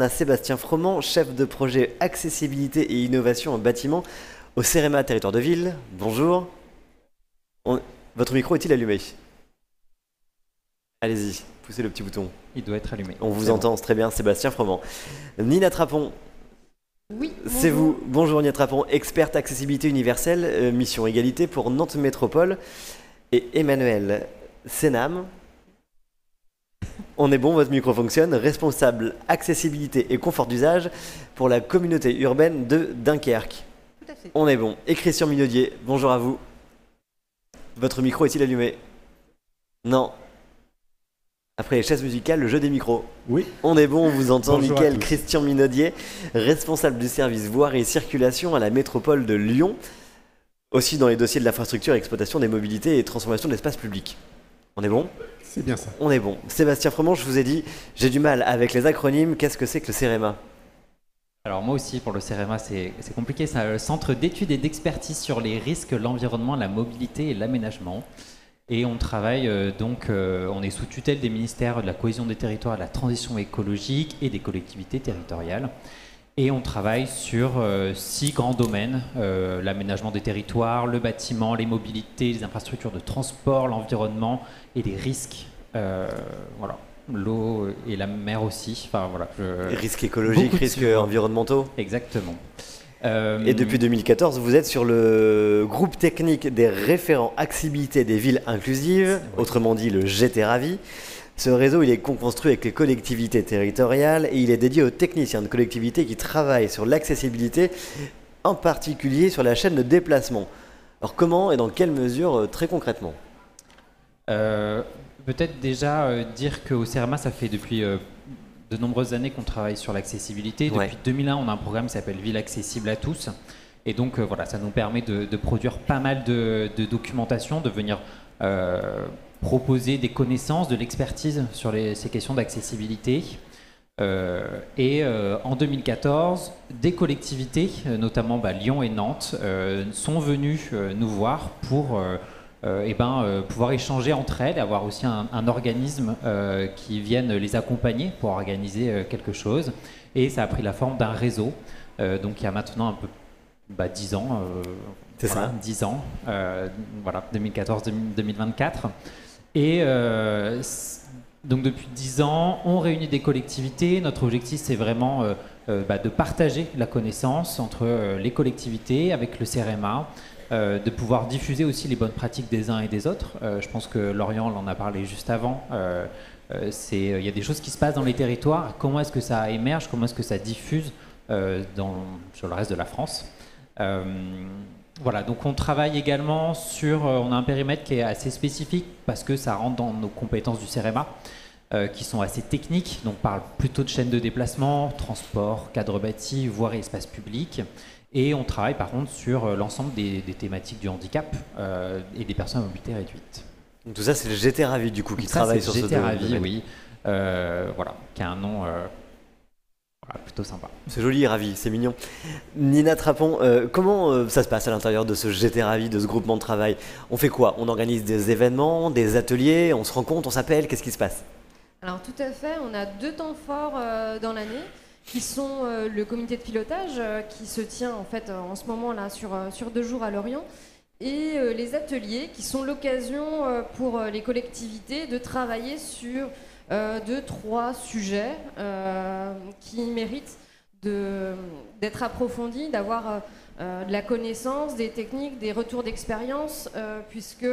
on a Sébastien Froment, chef de projet accessibilité et innovation en bâtiment au CEREMA Territoire de Ville. Bonjour. Votre micro est-il allumé? Allez-y, poussez le petit bouton. Il doit être allumé. On vous entend, c'est très bien, Sébastien Froment. Nina Trapon. Oui, c'est vous. Bonjour Nina Trapon, experte accessibilité universelle, mission égalité pour Nantes Métropole. Et Emmanuel Sénam. On est bon, votre micro fonctionne. Responsable accessibilité et confort d'usage pour la communauté urbaine de Dunkerque. Tout à fait. On est bon. Et Christian Minaudier, bonjour à vous. Votre micro est-il allumé? Non. Après les chaises musicales, le jeu des micros. Oui. On est bon, on vous entend. Bonjour Nickel. à tous. Christian Minaudier, responsable du service voirie et circulation à la métropole de Lyon. Aussi dans les dossiers de l'infrastructure, exploitation des mobilités et transformation de l'espace public. On est bon? C'est bien ça. On est bon. Sébastien Froment, je vous ai dit, j'ai du mal avec les acronymes. Qu'est-ce que c'est que le CEREMA? Alors moi aussi, pour le CEREMA, c'est compliqué. C'est un centre d'études et d'expertise sur les risques, l'environnement, la mobilité et l'aménagement. Et on travaille on est sous tutelle des ministères de la cohésion des territoires, de la transition écologique et des collectivités territoriales. Et on travaille sur 6 grands domaines, l'aménagement des territoires, le bâtiment, les mobilités, les infrastructures de transport, l'environnement et les risques. Voilà. L'eau et la mer aussi. Enfin, voilà, Risques écologiques, risques environnementaux. Exactement. Et depuis 2014, vous êtes sur le groupe technique des référents accessibilité des villes inclusives, autrement dit le GTRAVI. Ce réseau, il est co-construit avec les collectivités territoriales et il est dédié aux techniciens de collectivités qui travaillent sur l'accessibilité, en particulier sur la chaîne de déplacement. Alors comment et dans quelle mesure très concrètement? Peut-être déjà dire qu'au CEREMA, ça fait depuis de nombreuses années qu'on travaille sur l'accessibilité. Depuis 2001, on a un programme qui s'appelle Ville accessible à tous. Et donc voilà, ça nous permet de produire pas mal de documentation, de venir proposer des connaissances, de l'expertise sur ces questions d'accessibilité. En 2014, des collectivités, notamment Lyon et Nantes, sont venues nous voir pour pouvoir échanger entre elles, avoir aussi un organisme qui vienne les accompagner pour organiser quelque chose. Et ça a pris la forme d'un réseau. Donc il y a maintenant un peu 10 ans. C'est voilà, ça 10 ans. Voilà, 2014-2024. Et donc depuis 10 ans, on réunit des collectivités. Notre objectif, c'est vraiment de partager la connaissance entre les collectivités avec le CEREMA, de pouvoir diffuser aussi les bonnes pratiques des uns et des autres. Je pense que Lorient en a parlé juste avant. Il y a des choses qui se passent dans les territoires. Comment est-ce que ça émerge? Comment est-ce que ça diffuse sur le reste de la France? Voilà, donc on travaille également sur... on a un périmètre qui est assez spécifique parce que ça rentre dans nos compétences du CEREMA, qui sont assez techniques. Donc on parle plutôt de chaîne de déplacement, transport, cadre bâti, voirie et espace public. Et on travaille par contre sur l'ensemble des thématiques du handicap et des personnes à mobilité réduite. Donc tout ça, c'est le GTRAVI du coup qui travaille sur ce domaine. GTRAVI, oui. Voilà, qui a un nom plutôt sympa. C'est joli, Ravi, c'est mignon. Nina Trapon, comment ça se passe à l'intérieur de ce GTRAVI, de ce groupement de travail? On fait quoi? On organise des événements, des ateliers, on se rencontre, on s'appelle, qu'est-ce qui se passe? Alors tout à fait, on a 2 temps forts dans l'année qui sont le comité de pilotage qui se tient en fait en ce moment là sur 2 jours à Lorient et les ateliers qui sont l'occasion pour les collectivités de travailler sur 2-3 sujets qui méritent d'être approfondis, d'avoir de la connaissance, des techniques, des retours d'expérience, puisque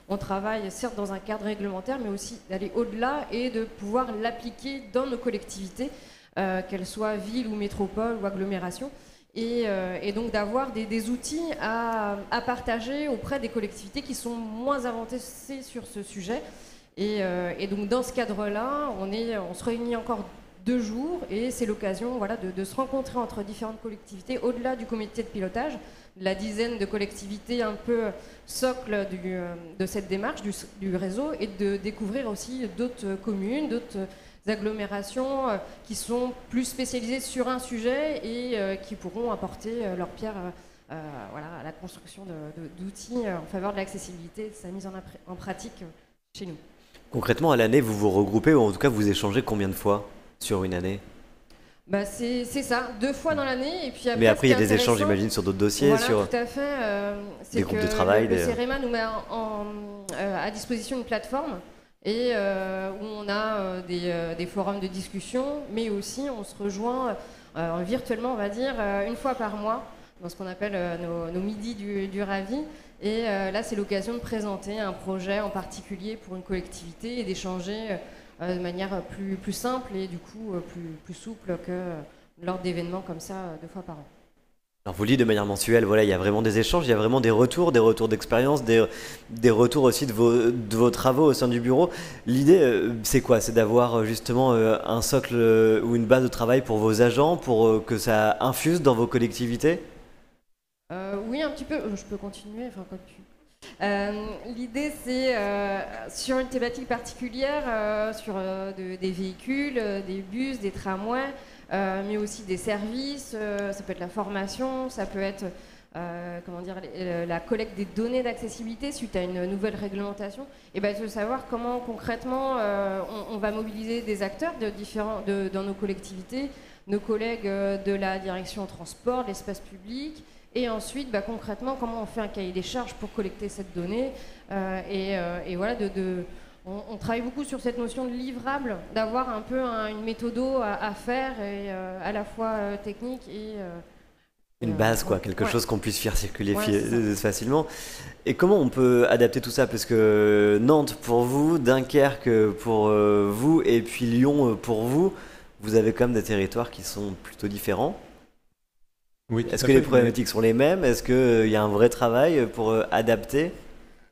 on travaille certes dans un cadre réglementaire, mais aussi d'aller au-delà et de pouvoir l'appliquer dans nos collectivités, qu'elles soient villes ou métropoles ou agglomérations, et donc d'avoir des outils à partager auprès des collectivités qui sont moins avancées sur ce sujet. Et donc dans ce cadre-là, on se réunit encore 2 jours et c'est l'occasion de se rencontrer entre différentes collectivités au-delà du comité de pilotage, la dizaine de collectivités un peu socle de cette démarche du réseau, et de découvrir aussi d'autres communes, d'autres agglomérations qui sont plus spécialisées sur un sujet et qui pourront apporter leur pierre à la construction d'outils en faveur de l'accessibilité et de sa mise en pratique chez nous. Concrètement, à l'année, vous vous regroupez ou en tout cas vous échangez combien de fois sur une année? Bah c'est ça, 2 fois dans l'année. Et puis Mais après, il y a ce qui est des échanges, intéressant, j'imagine, sur d'autres dossiers, voilà, sur tout à fait. C'est des groupes que de travail. le CEREMA nous met à disposition une plateforme et où on a des forums de discussion, mais aussi on se rejoint virtuellement, on va dire, une fois par mois dans ce qu'on appelle nos midis du Ravi. Et là, c'est l'occasion de présenter un projet en particulier pour une collectivité et d'échanger de manière plus simple et du coup plus souple que lors d'événements comme ça 2 fois par an. Alors vous le dites de manière mensuelle, voilà, il y a vraiment des échanges, il y a vraiment des retours d'expérience, des retours aussi de vos travaux au sein du bureau. L'idée, c'est quoi? C'est d'avoir justement un socle ou une base de travail pour vos agents, pour que ça infuse dans vos collectivités? Oui, un petit peu. Je peux continuer, enfin comme tu... L'idée, c'est sur une thématique particulière, sur des véhicules, des bus, des tramways, mais aussi des services. Ça peut être la formation, ça peut être comment dire, la collecte des données d'accessibilité suite à une nouvelle réglementation. Et ben, de savoir comment concrètement on va mobiliser des acteurs dans nos collectivités, nos collègues de la direction transport, de l'espace public. Et ensuite, bah, concrètement, comment on fait un cahier des charges pour collecter cette donnée et voilà, on travaille beaucoup sur cette notion de livrable, d'avoir un peu une méthodo à faire, et à la fois technique et... Une base, quoi, quelque chose qu'on puisse faire circuler Ouais, facilement. Et comment on peut adapter tout ça? Parce que Nantes pour vous, Dunkerque pour vous, et puis Lyon pour vous, vous avez quand même des territoires qui sont plutôt différents. Oui, Est-ce que les problématiques sont les mêmes? Est-ce qu'il y a un vrai travail pour adapter?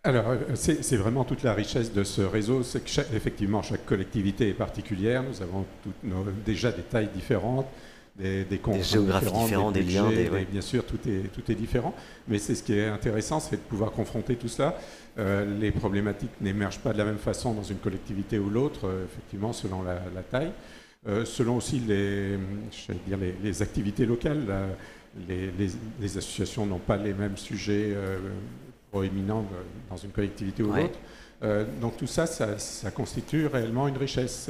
Alors, c'est vraiment toute la richesse de ce réseau, c'est que effectivement, chaque collectivité est particulière. Nous avons déjà des tailles différentes, des contraintes géographies différentes, des liens, ouais. Bien sûr, tout est différent. Mais c'est ce qui est intéressant, c'est de pouvoir confronter tout cela. Les problématiques n'émergent pas de la même façon dans une collectivité ou l'autre, effectivement, selon la taille. Selon aussi les activités locales. Les associations n'ont pas les mêmes sujets proéminents dans une collectivité ou l'autre. Donc tout ça constitue réellement une richesse.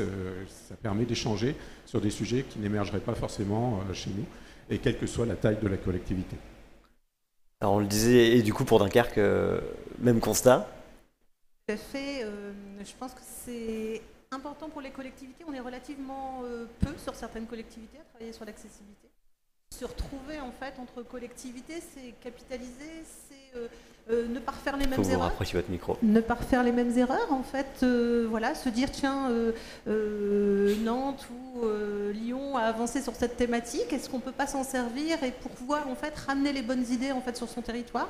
Ça permet d'échanger sur des sujets qui n'émergeraient pas forcément chez nous, et quelle que soit la taille de la collectivité. Alors on le disait, et du coup pour Dunkerque, même constat? Tout à fait. Je pense que c'est important pour les collectivités. On est relativement peu sur certaines collectivités à travailler sur l'accessibilité. Se retrouver en fait entre collectivités, c'est capitaliser, c'est ne pas refaire les mêmes erreurs. Faut vous rapprocher votre micro. Ne pas refaire les mêmes erreurs en fait. Voilà, se dire tiens, Nantes ou Lyon a avancé sur cette thématique. Est-ce qu'on peut pas s'en servir et pour pouvoir en fait ramener les bonnes idées en fait sur son territoire.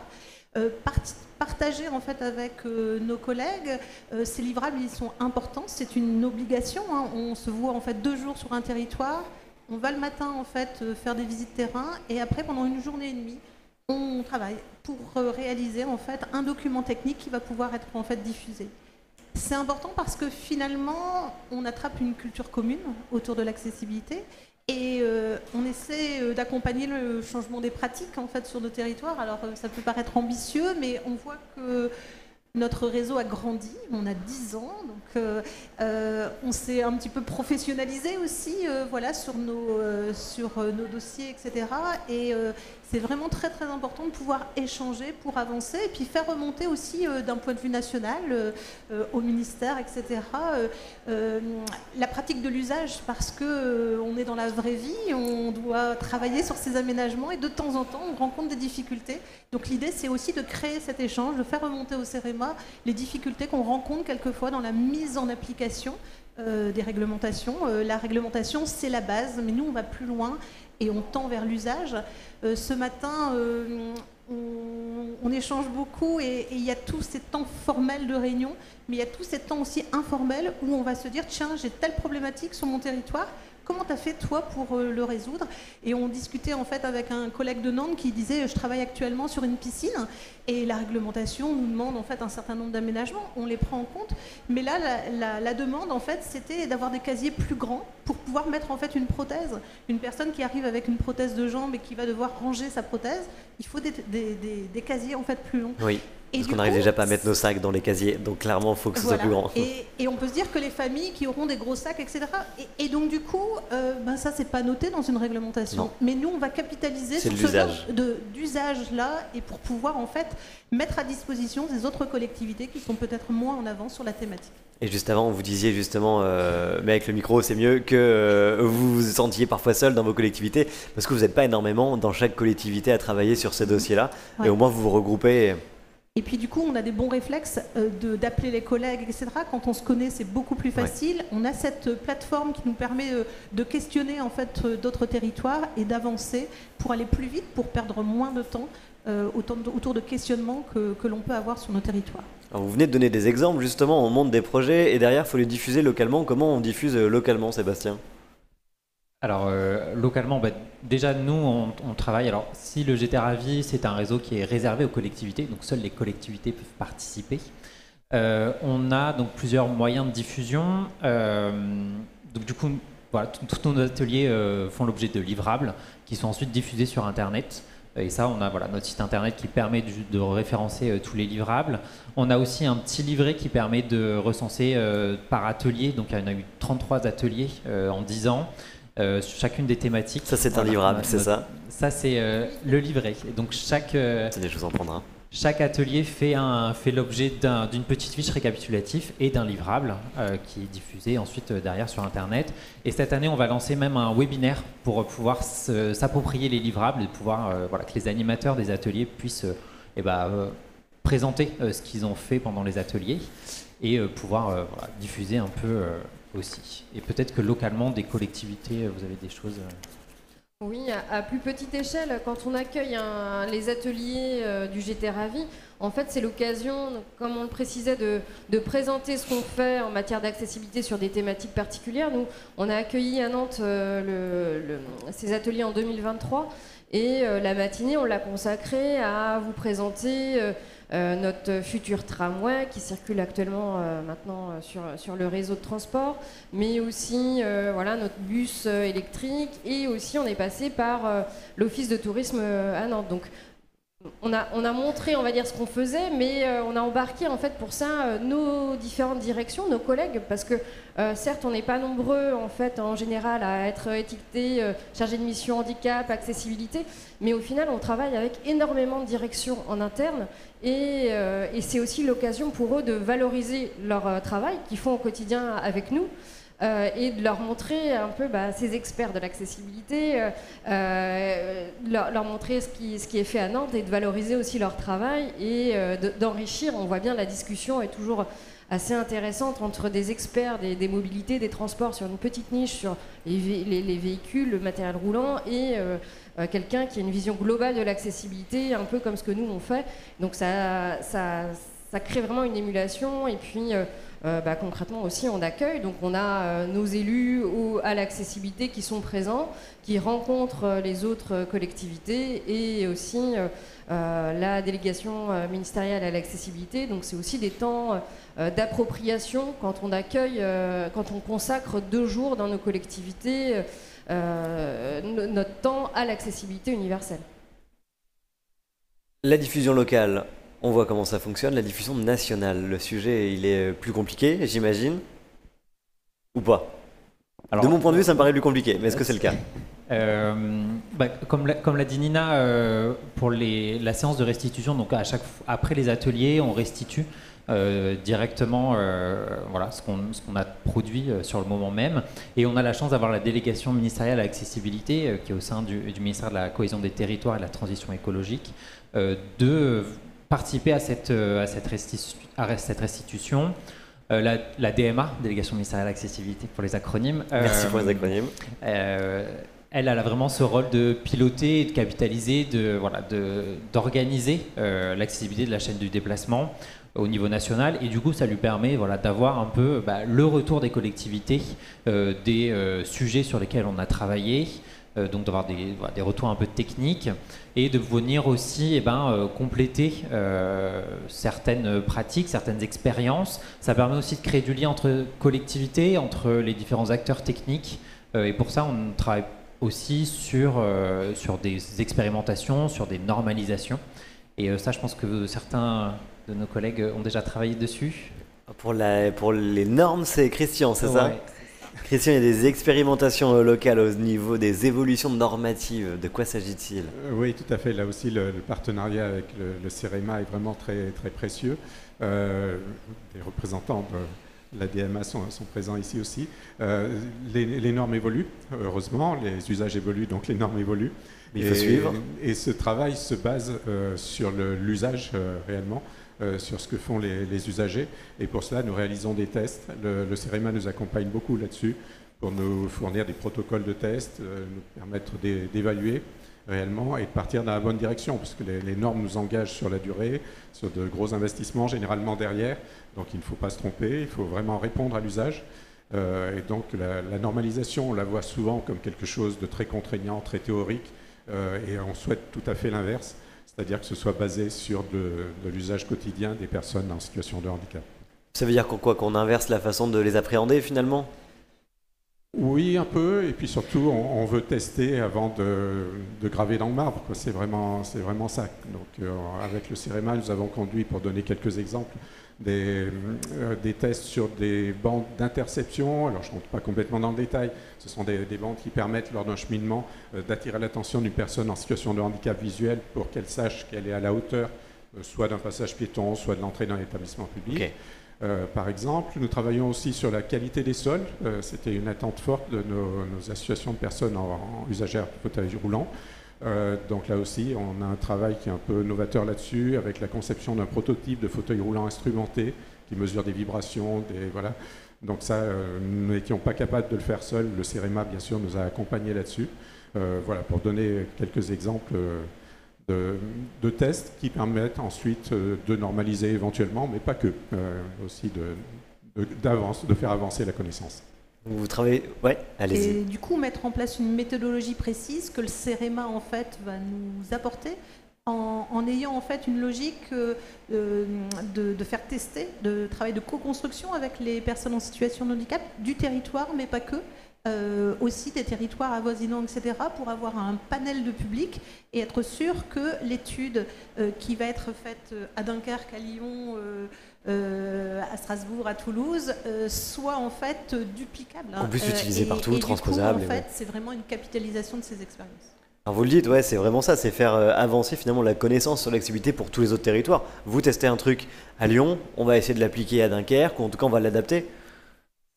Partager en fait avec nos collègues, ces livrables ils sont importants, c'est une obligation. Hein. On se voit en fait 2 jours sur un territoire. On va le matin en fait faire des visites terrain et après pendant 1 journée et demie, on travaille pour réaliser en fait un document technique qui va pouvoir être en fait diffusé. C'est important parce que finalement, on attrape une culture commune autour de l'accessibilité et on essaie d'accompagner le changement des pratiques en fait sur nos territoires. Alors ça peut paraître ambitieux, mais on voit que notre réseau a grandi, on a 10 ans, donc on s'est un petit peu professionnalisé aussi voilà, sur nos dossiers, etc. Et c'est vraiment très très important de pouvoir échanger pour avancer et puis faire remonter aussi d'un point de vue national au ministère, etc. La pratique de l'usage parce qu'on est dans la vraie vie, on doit travailler sur ces aménagements et de temps en temps on rencontre des difficultés. Donc l'idée c'est aussi de créer cet échange, de faire remonter au CEREMA les difficultés qu'on rencontre quelquefois dans la mise en application des réglementations. La réglementation c'est la base, mais nous on va plus loin et on tend vers l'usage. Ce matin, on échange beaucoup et il y a tous ces temps formels de réunion, mais il y a tous ces temps aussi informels où on va se dire tiens, j'ai telle problématique sur mon territoire, comment tu as fait toi pour le résoudre? Et on discutait en fait avec un collègue de Nantes qui disait je travaille actuellement sur une piscine et la réglementation nous demande en fait un certain nombre d'aménagements, on les prend en compte, mais là la demande en fait c'était d'avoir des casiers plus grands pour pouvoir mettre en fait une prothèse. Une personne qui arrive avec une prothèse de jambe et qui va devoir ranger sa prothèse, il faut des casiers en fait plus longs. Oui. Parce qu'on n'arrive déjà pas à mettre nos sacs dans les casiers, donc clairement, il faut que ce soit plus grand. Et on peut se dire que les familles qui auront des gros sacs, etc. Et donc du coup, ça c'est pas noté dans une réglementation. Non. Mais nous, on va capitaliser sur ce genre d'usage-là et pour pouvoir en fait mettre à disposition des autres collectivités qui sont peut-être moins en avance sur la thématique. Et juste avant, vous disiez justement, mais avec le micro, c'est mieux que vous vous sentiez parfois seul dans vos collectivités, parce que vous n'êtes pas énormément dans chaque collectivité à travailler sur ces dossiers-là, et au moins vous vous regroupez. Et puis du coup, on a des bons réflexes d'appeler les collègues, etc. Quand on se connaît, c'est beaucoup plus facile. Ouais. On a cette plateforme qui nous permet de questionner en fait d'autres territoires et d'avancer pour aller plus vite, pour perdre moins de temps autour de questionnements que l'on peut avoir sur nos territoires. Alors vous venez de donner des exemples, justement, on monte des projets et derrière, il faut les diffuser localement. Comment on diffuse localement, Sébastien ? Alors, localement, déjà, nous, on travaille. Alors, si le GT Ravi, c'est un réseau qui est réservé aux collectivités, donc seules les collectivités peuvent participer. On a donc plusieurs moyens de diffusion. Donc, du coup, voilà, tous nos ateliers font l'objet de livrables qui sont ensuite diffusés sur Internet. Et ça, on a notre site internet qui permet de référencer tous les livrables. On a aussi un petit livret qui permet de recenser par atelier. Donc, il y en a eu 33 ateliers en 10 ans. Sur chacune des thématiques. Ça, c'est un livrable, c'est ça ? Ça, c'est le livret. Et donc, je vous en prendrai. Chaque atelier fait l'objet d'une petite fiche récapitulative et d'un livrable qui est diffusé ensuite derrière sur Internet. Et cette année, on va lancer même un webinaire pour pouvoir s'approprier les livrables et pouvoir que les animateurs des ateliers puissent présenter ce qu'ils ont fait pendant les ateliers et pouvoir diffuser un peu aussi. Et peut-être que localement, des collectivités, vous avez des choses... Oui, à plus petite échelle, quand on accueille les ateliers du GT Ravi, en fait, c'est l'occasion, comme on le précisait, de présenter ce qu'on fait en matière d'accessibilité sur des thématiques particulières. Nous, on a accueilli à Nantes ces ateliers en 2023 et la matinée, on l'a consacrée à vous présenter notre futur tramway qui circule actuellement maintenant sur le réseau de transport, mais aussi notre bus électrique, et aussi on est passé par l'office de tourisme à Nantes. Donc on a montré, on va dire, ce qu'on faisait, mais on a embarqué en fait pour ça nos différentes directions, nos collègues, parce que certes on n'est pas nombreux en fait en général à être étiquetés chargés de mission handicap, accessibilité, mais au final on travaille avec énormément de directions en interne et c'est aussi l'occasion pour eux de valoriser leur travail qu'ils font au quotidien avec nous. Et de leur montrer un peu ces experts de l'accessibilité, leur montrer ce qui est fait à Nantes et de valoriser aussi leur travail et d'enrichir. On voit bien la discussion est toujours assez intéressante entre des experts des mobilités, des transports sur une petite niche sur les véhicules, le matériel roulant et quelqu'un qui a une vision globale de l'accessibilité, un peu comme ce que nous on fait. Donc ça crée vraiment une émulation et puis concrètement aussi on accueille, donc on a nos élus à l'accessibilité qui sont présents, qui rencontrent les autres collectivités et aussi la délégation ministérielle à l'accessibilité. Donc c'est aussi des temps d'appropriation quand on accueille, quand on consacre 2 jours dans nos collectivités notre temps à l'accessibilité universelle. La diffusion locale, on voit comment ça fonctionne. La diffusion nationale, le sujet, il est plus compliqué, j'imagine, ou pas? Alors, de mon point de vue, ça me paraît plus compliqué, mais est-ce que c'est le cas? Comme l'a dit Nina, pour la séance de restitution, donc après les ateliers, on restitue directement ce qu'on a produit sur le moment même. Et on a la chance d'avoir la délégation ministérielle à l'accessibilité, qui est au sein du ministère de la Cohésion des Territoires et de la Transition écologique, de participer à cette restitution. La DMA, Délégation ministérielle à l'accessibilité pour les acronymes. Merci pour les acronymes. Elle a vraiment ce rôle de piloter et de capitaliser, d'organiser l'accessibilité de la chaîne du déplacement au niveau national, et du coup ça lui permet d'avoir un peu le retour des collectivités, des sujets sur lesquels on a travaillé, donc d'avoir des retours un peu techniques et de venir aussi compléter certaines pratiques, certaines expériences. Ça permet aussi de créer du lien entre collectivités, entre les différents acteurs techniques, et pour ça on travaille aussi sur des expérimentations, sur des normalisations. Et ça, je pense que certains de nos collègues ont déjà travaillé dessus. Pour les normes, c'est Christian, c'est ça? Ouais. Christian, il y a des expérimentations locales au niveau des évolutions normatives. De quoi s'agit-il? Oui, tout à fait. Là aussi, le partenariat avec le CEREMA est vraiment très, très précieux. Les représentants de la DMA sont présents ici aussi. Les normes évoluent, heureusement. Les usages évoluent, donc les normes évoluent. Il faut suivre. Et ce travail se base sur l'usage réellement, sur ce que font les usagers. Et pour cela, nous réalisons des tests. Le CEREMA nous accompagne beaucoup là-dessus pour nous fournir des protocoles de tests, nous permettre d'évaluer réellement et de partir dans la bonne direction, parce que les normes nous engagent sur la durée, sur de gros investissements généralement derrière. Donc il ne faut pas se tromper, il faut vraiment répondre à l'usage. Et donc la normalisation, on la voit souvent comme quelque chose de très contraignant, très théorique, et on souhaite tout à fait l'inverse. C'est-à-dire que ce soit basé sur de l'usage quotidien des personnes en situation de handicap. Ça veut dire qu'on inverse la façon de les appréhender finalement? Oui, un peu, et puis surtout, on veut tester avant de graver dans le marbre. C'est vraiment ça. Donc, avec le CEREMA, nous avons conduit, pour donner quelques exemples, des tests sur des bandes d'interception. Alors, je ne rentre pas complètement dans le détail. Ce sont des bandes qui permettent, lors d'un cheminement, d'attirer l'attention d'une personne en situation de handicap visuel pour qu'elle sache qu'elle est à la hauteur, soit d'un passage piéton, soit de l'entrée d'un établissement public. Okay. Par exemple, nous travaillons aussi sur la qualité des sols. C'était une attente forte de nos associations de personnes en usagères de fauteuil roulant. Donc là aussi, on a un travail qui est un peu novateur là-dessus, avec la conception d'un prototype de fauteuil roulant instrumenté qui mesure des vibrations, voilà. Donc ça, nous n'étions pas capables de le faire seuls. Le CEREMA, bien sûr, nous a accompagnés là-dessus. Voilà, pour donner quelques exemples de tests qui permettent ensuite de normaliser éventuellement, mais pas que, aussi de faire avancer la connaissance. Vous travaillez... Ouais, allez-y. Et du coup, mettre en place une méthodologie précise que le CEREMA en fait va nous apporter en ayant en fait une logique de faire tester, de travail de co-construction avec les personnes en situation de handicap du territoire, mais pas que. Aussi des territoires avoisinants, etc., pour avoir un panel de public et être sûr que l'étude qui va être faite à Dunkerque, à Lyon, à Strasbourg, à Toulouse, soit en fait duplicable. On puisse l'utiliser partout, transposable. Du coup, en fait, c'est vraiment une capitalisation de ces expériences. Alors vous le dites, ouais, c'est vraiment ça, c'est faire avancer finalement la connaissance sur l'accessibilité pour tous les autres territoires. Vous testez un truc à Lyon, on va essayer de l'appliquer à Dunkerque, ou en tout cas on va l'adapter.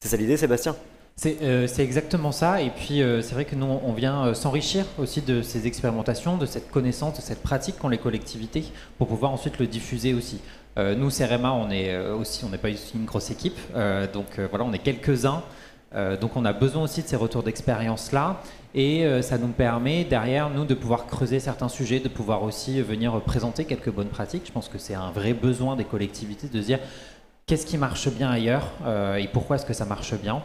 C'est ça l'idée, Sébastien ? C'est exactement ça, et puis c'est vrai que nous on vient s'enrichir aussi de ces expérimentations, de cette connaissance, de cette pratique qu'ont les collectivités pour pouvoir ensuite le diffuser aussi. Nous, CEREMA, on n'est pas aussi une grosse équipe, donc voilà, on est quelques-uns, donc on a besoin aussi de ces retours d'expérience-là, et ça nous permet derrière nous de pouvoir creuser certains sujets, de pouvoir aussi venir présenter quelques bonnes pratiques. Je pense que c'est un vrai besoin des collectivités de se dire qu'est-ce qui marche bien ailleurs et pourquoi est-ce que ça marche bien.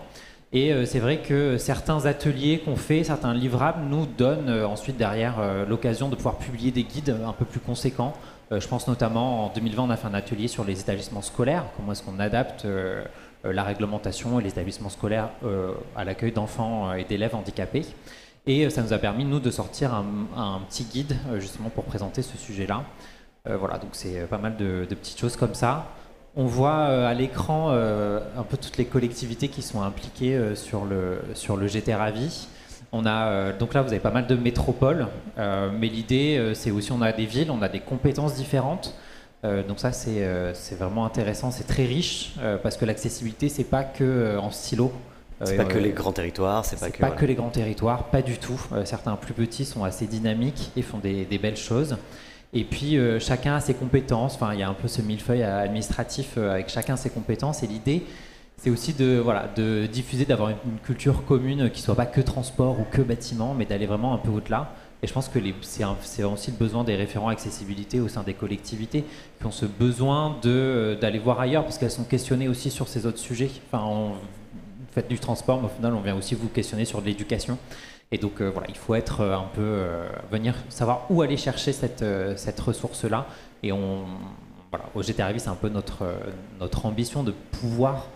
Et c'est vrai que certains ateliers qu'on fait, certains livrables nous donnent ensuite derrière l'occasion de pouvoir publier des guides un peu plus conséquents. Je pense notamment en 2020, on a fait un atelier sur les établissements scolaires, comment est-ce qu'on adapte la réglementation et les établissements scolaires à l'accueil d'enfants et d'élèves handicapés. Et ça nous a permis, nous, de sortir un petit guide justement pour présenter ce sujet-là. Voilà, donc c'est pas mal de petites choses comme ça. On voit à l'écran un peu toutes les collectivités qui sont impliquées sur le GT Ravi. On a, donc là, vous avez pas mal de métropoles, mais l'idée, c'est aussi on a des villes, on a des compétences différentes. Donc ça, c'est vraiment intéressant, c'est très riche, parce que l'accessibilité, c'est pas que en silo. C'est pas que les grands territoires, c'est pas que les grands territoires, pas du tout. Certains plus petits sont assez dynamiques et font des belles choses. Et puis chacun a ses compétences, enfin il y a un peu ce millefeuille administratif avec chacun ses compétences, et l'idée c'est aussi de diffuser, d'avoir une culture commune qui soit pas que transport ou que bâtiment, mais d'aller vraiment un peu au-delà. Et je pense que c'est aussi le besoin des référents accessibilité au sein des collectivités qui ont ce besoin d'aller voir ailleurs, parce qu'elles sont questionnées aussi sur ces autres sujets. Enfin, vous faites du transport, mais au final on vient aussi vous questionner sur de l'éducation. Et donc voilà, il faut être un peu venir savoir où aller chercher cette ressource-là. Et voilà, au GT Ravi, c'est un peu notre ambition de pouvoir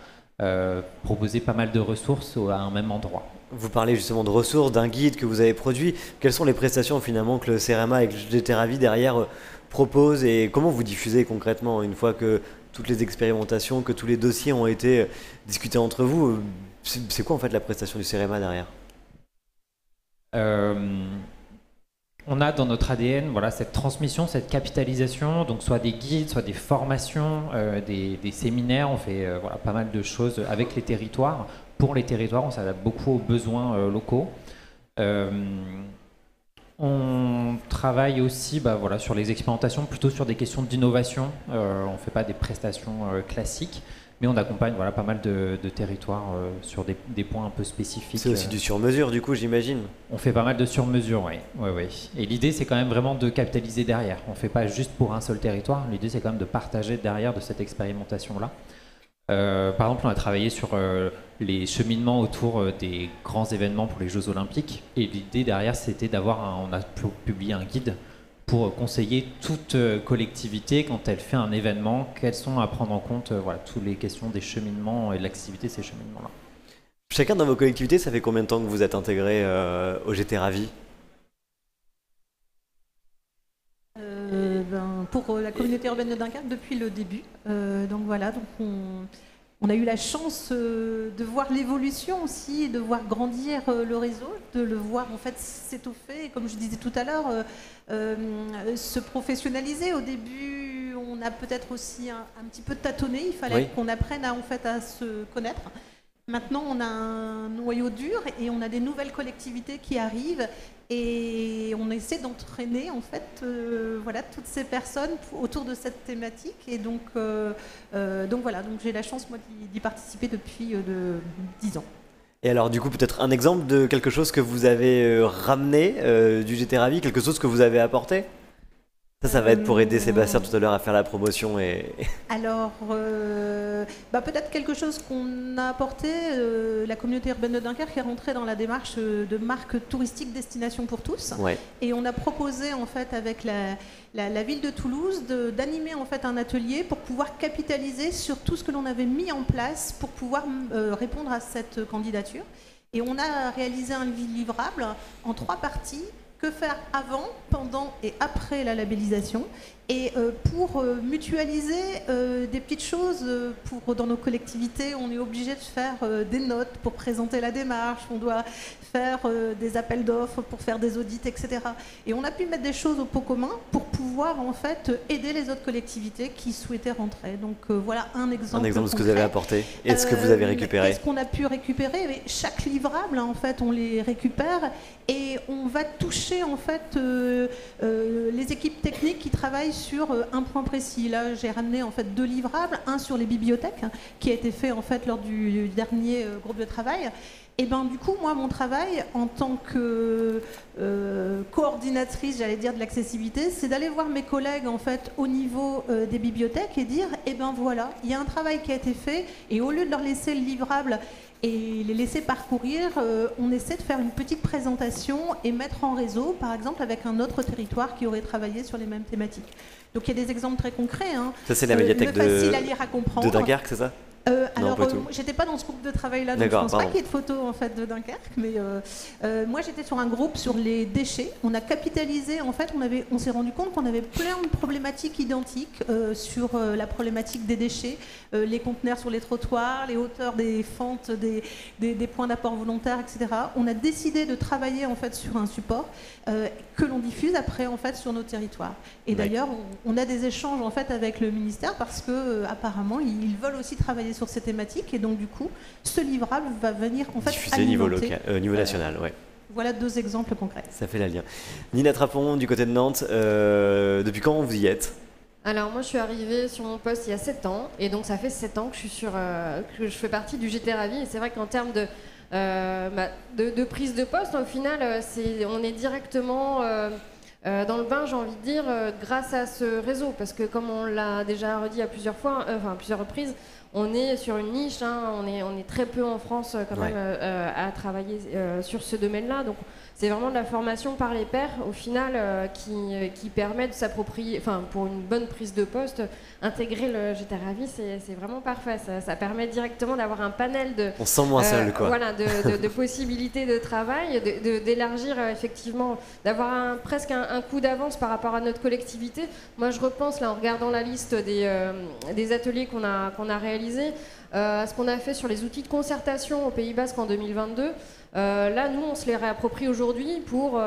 proposer pas mal de ressources à un même endroit. Vous parlez justement de ressources, d'un guide que vous avez produit. Quelles sont les prestations finalement que le CEREMA et que J'étais ravi derrière proposent et comment vous diffusez concrètement une fois que toutes les expérimentations, que tous les dossiers ont été discutés entre vous? C'est quoi en fait la prestation du CEREMA derrière? On a dans notre ADN cette transmission, cette capitalisation, donc soit des guides, soit des formations, des séminaires. On fait pas mal de choses avec les territoires. Pour les territoires, on s'adapte beaucoup aux besoins locaux. On travaille aussi sur les expérimentations, plutôt sur des questions d'innovation. On ne fait pas des prestations classiques, mais on accompagne pas mal de territoires sur des points un peu spécifiques. C'est aussi du sur-mesure du coup, j'imagine. On fait pas mal de sur-mesure, oui. Et l'idée, c'est quand même vraiment de capitaliser derrière. On ne fait pas juste pour un seul territoire. L'idée, c'est quand même de partager derrière de cette expérimentation-là. Par exemple, on a travaillé sur les cheminements autour des grands événements pour les Jeux Olympiques. Et l'idée derrière, c'était on a publié un guide pour conseiller toute collectivité quand elle fait un événement, quels sont à prendre en compte, toutes les questions des cheminements et de l'activité de ces cheminements-là. Chacun dans vos collectivités, ça fait combien de temps que vous êtes intégré au J'étais ravi? Pour la communauté urbaine de Dunkerque, depuis le début. Donc on a eu la chance de voir l'évolution aussi, de voir grandir le réseau, de le voir en fait s'étoffer, et comme je disais tout à l'heure, se professionnaliser. Au début, on a peut-être aussi un petit peu tâtonné, il fallait qu'on apprenne à se connaître. Maintenant, on a un noyau dur et on a des nouvelles collectivités qui arrivent et on essaie d'entraîner en fait toutes ces personnes autour de cette thématique. Et donc j'ai la chance moi d'y participer depuis 10 ans. Et alors du coup peut-être un exemple de quelque chose que vous avez ramené du J'étais ravi, quelque chose que vous avez apporté? Ça va être pour aider Sébastien tout à l'heure à faire la promotion. Alors, peut-être quelque chose qu'on a apporté, la communauté urbaine de Dunkerque est rentrée dans la démarche de marque touristique destination pour tous. Ouais. Et on a proposé en fait avec la ville de Toulouse d'animer en fait un atelier pour pouvoir capitaliser sur tout ce que l'on avait mis en place pour pouvoir répondre à cette candidature. Et on a réalisé un livrable en 3 parties. Que faire avant, pendant et après la labellisation, et pour mutualiser des petites choses. Dans nos collectivités, on est obligé de faire des notes pour présenter la démarche, on doit faire des appels d'offres pour faire des audits, etc. Et on a pu mettre des choses au pot commun pour pouvoir en fait aider les autres collectivités qui souhaitaient rentrer. Donc voilà un exemple. Un exemple de ce que vous avez apporté et de ce que vous avez récupéré. Qu'est-ce qu'on a pu récupérer? Mais chaque livrable, en fait, on les récupère et on va toucher en fait les équipes techniques qui travaillent sur un point précis. Là, j'ai ramené en fait 2 livrables, un sur les bibliothèques qui a été fait en fait lors du dernier groupe de travail. Et du coup, moi, mon travail en tant que coordinatrice, j'allais dire, de l'accessibilité, c'est d'aller voir mes collègues en fait au niveau des bibliothèques et dire, voilà, il y a un travail qui a été fait, et au lieu de leur laisser le livrable et les laisser parcourir, on essaie de faire une petite présentation et mettre en réseau, par exemple, avec un autre territoire qui aurait travaillé sur les mêmes thématiques. Donc il y a des exemples très concrets. Ça, c'est la médiathèque facile à lire, à comprendre. De Dunkerque, c'est ça? Alors, j'étais pas dans ce groupe de travail-là, donc je pense pas qu'il y ait de photos en fait de Dunkerque, mais moi j'étais sur un groupe sur les déchets. On a capitalisé, en fait, on s'est rendu compte qu'on avait plein de problématiques identiques sur la problématique des déchets, les conteneurs sur les trottoirs, les hauteurs des fentes, des points d'apport volontaires, etc. On a décidé de travailler en fait sur un support que l'on diffuse après en fait sur nos territoires. Et d'ailleurs, on a des échanges en fait avec le ministère parce que apparemment ils veulent aussi travailler sur ces thématiques, et donc du coup ce livrable va venir en fait diffuser niveau national. Voilà 2 exemples concrets. Ça fait la lien. Nina Trapon du côté de Nantes, depuis quand vous y êtes? Alors moi je suis arrivée sur mon poste il y a 7 ans, et donc ça fait 7 ans que je fais partie du J'étais ravi, et c'est vrai qu'en termes de prise de poste, au final on est directement dans le bain, j'ai envie de dire, grâce à ce réseau, parce que comme on l'a déjà redit à plusieurs reprises, on est sur une niche, on est très peu en France quand même à travailler sur ce domaine-là. Donc c'est vraiment de la formation par les pairs, au final, qui permet de s'approprier, enfin, pour une bonne prise de poste, intégrer le J'étais ravie, c'est vraiment parfait. Ça permet directement d'avoir un panel de... On se sent moins seul, quoi. Voilà, de possibilités de travail, d'élargir, effectivement, d'avoir presque un coup d'avance par rapport à notre collectivité. Moi, je repense, là, en regardant la liste des ateliers qu'on a réalisés, à ce qu'on a fait sur les outils de concertation au Pays Basque en 2022. Là, nous, on se les réapproprie aujourd'hui pour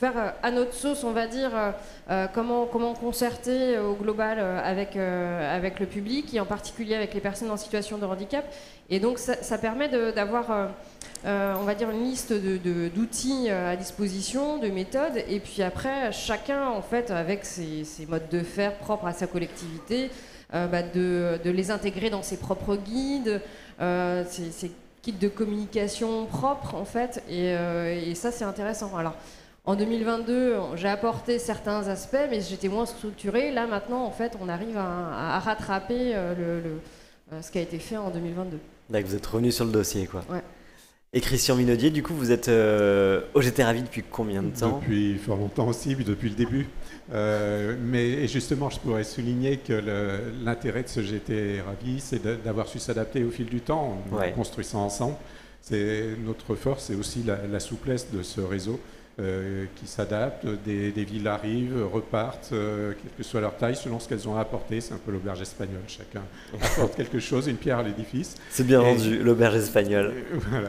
faire à notre sauce, on va dire, comment concerter au global avec le public et en particulier avec les personnes en situation de handicap. Et donc, ça permet d'avoir, on va dire, une liste d'outils à disposition, de méthodes. Et puis après, chacun, en fait, avec ses modes de faire propres à sa collectivité, de les intégrer dans ses propres guides, ses kits de communication propres en fait, et ça c'est intéressant. Alors en 2022 j'ai apporté certains aspects mais j'étais moins structurée. Là maintenant en fait on arrive à rattraper ce qui a été fait en 2022. D'accord, vous êtes revenu sur le dossier quoi. Ouais. Et Christian Minaudier, du coup vous êtes au J'étais ravi depuis combien de temps? Depuis fort longtemps aussi, depuis le début. Mais justement, je pourrais souligner que l'intérêt de ce J'étais ravi, c'est d'avoir su s'adapter au fil du temps, en construisant ensemble. C'est notre force et aussi la souplesse de ce réseau qui s'adapte. Des villes arrivent, repartent, quelle que soit leur taille, selon ce qu'elles ont apporté. C'est un peu l'auberge espagnole. Chacun apporte quelque chose, une pierre à l'édifice. C'est bien rendu, l'auberge espagnole. Voilà.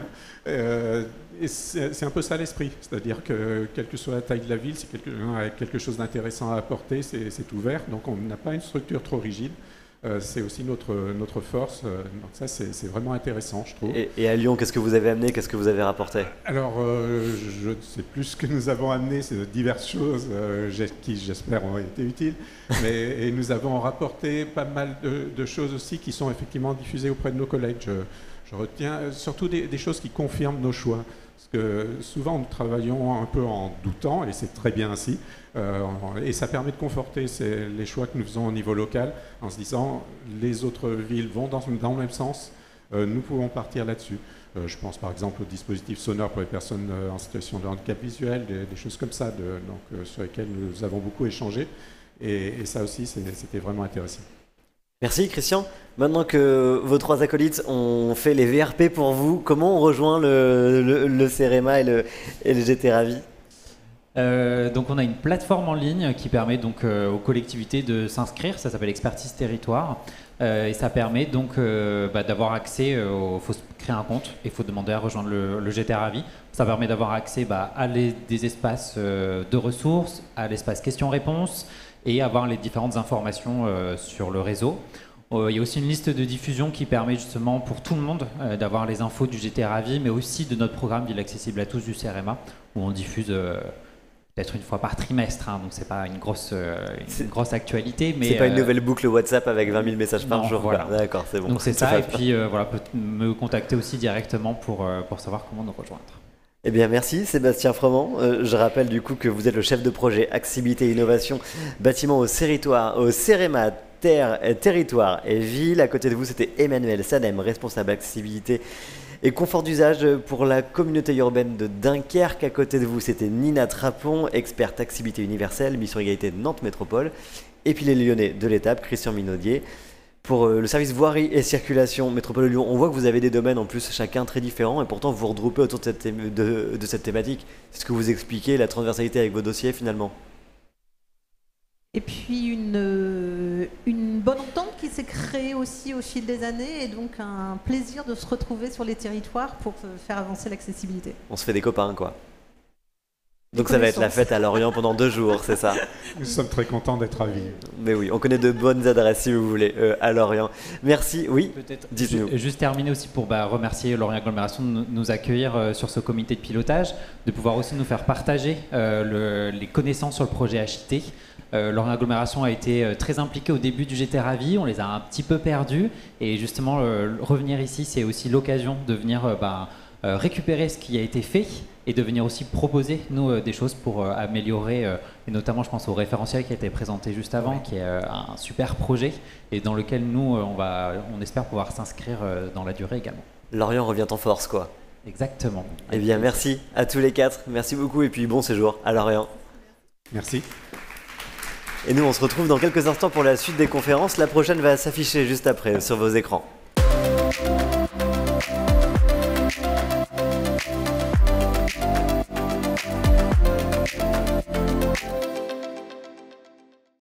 Et c'est un peu ça l'esprit, c'est-à-dire que quelle que soit la taille de la ville, si quelqu'un a quelque chose d'intéressant à apporter, c'est ouvert, donc on n'a pas une structure trop rigide, c'est aussi notre force, donc ça c'est vraiment intéressant je trouve. Et à Lyon, qu'est-ce que vous avez amené, qu'est-ce que vous avez rapporté? Alors je ne sais plus ce que nous avons amené, c'est diverses choses qui j'espère ont été utiles, et nous avons rapporté pas mal de choses aussi qui sont effectivement diffusées auprès de nos collègues. Je retiens surtout des choses qui confirment nos choix. Parce que souvent, nous travaillons un peu en doutant, et c'est très bien ainsi. Et ça permet de conforter les choix que nous faisons au niveau local, en se disant les autres villes vont dans le même sens, nous pouvons partir là-dessus. Je pense par exemple au dispositif sonore pour les personnes en situation de handicap visuel, des choses comme ça, sur lesquelles nous avons beaucoup échangé. Et ça aussi, c'était vraiment intéressant. Merci Christian. Maintenant que vos trois acolytes ont fait les VRP pour vous, comment on rejoint le CEREMA et le J'étais ravi? Donc on a une plateforme en ligne qui permet donc aux collectivités de s'inscrire, ça s'appelle Expertise Territoire, et ça permet donc d'avoir accès, il faut créer un compte et il faut demander à rejoindre le J'étais ravi. Ça permet d'avoir accès à des espaces de ressources, à l'espace questions-réponses, et avoir les différentes informations sur le réseau. Il y a aussi une liste de diffusion qui permet justement pour tout le monde d'avoir les infos du J'étais ravi, mais aussi de notre programme Ville accessible à tous du CEREMA, où on diffuse peut-être une fois par trimestre, donc c'est pas une grosse actualité. Mais c'est pas une nouvelle boucle WhatsApp avec 20 000 messages par jour. Voilà. D'accord, c'est bon. Donc c'est ça, et puis peut me contacter aussi directement pour savoir comment nous rejoindre. Eh bien merci Sébastien Froment. Je rappelle du coup que vous êtes le chef de projet Accessibilité et Innovation Bâtiment au CEREMA Territoire et Ville. À côté de vous c'était Emmanuel Sanem, responsable accessibilité et confort d'usage pour la communauté urbaine de Dunkerque. À côté de vous c'était Nina Trapon, experte accessibilité universelle, mission égalité de Nantes Métropole. Et puis les Lyonnais de l'étape, Christian Minaudier. Pour le service voirie et circulation Métropole de Lyon, on voit que vous avez des domaines en plus chacun très différents et pourtant vous vous regroupez autour de cette thématique. C'est ce que vous expliquez, la transversalité avec vos dossiers finalement. Et puis une bonne entente qui s'est créée aussi au fil des années et donc un plaisir de se retrouver sur les territoires pour faire avancer l'accessibilité. On se fait des copains quoi. Donc ça va être la fête à Lorient pendant 2 jours, c'est ça? Nous sommes très contents d'être à Ville. Mais oui, on connaît de bonnes adresses si vous voulez à Lorient. Merci, oui. Peut-être dites-nous. Juste terminer aussi pour remercier Lorient Agglomération de nous accueillir sur ce comité de pilotage, de pouvoir aussi nous faire partager les connaissances sur le projet HIT. Lorient Agglomération a été très impliqué au début du J'étais ravi, on les a un petit peu perdus et justement revenir ici c'est aussi l'occasion de venir récupérer ce qui a été fait et de venir aussi proposer nous des choses pour améliorer et notamment je pense au référentiel qui a été présenté juste avant qui est un super projet et dans lequel nous on espère pouvoir s'inscrire dans la durée également. Lorient revient en force quoi. Exactement. Eh bien, merci à tous les 4. Merci beaucoup et puis bon séjour à Lorient. Merci. Et nous, on se retrouve dans quelques instants pour la suite des conférences. La prochaine va s'afficher juste après sur vos écrans.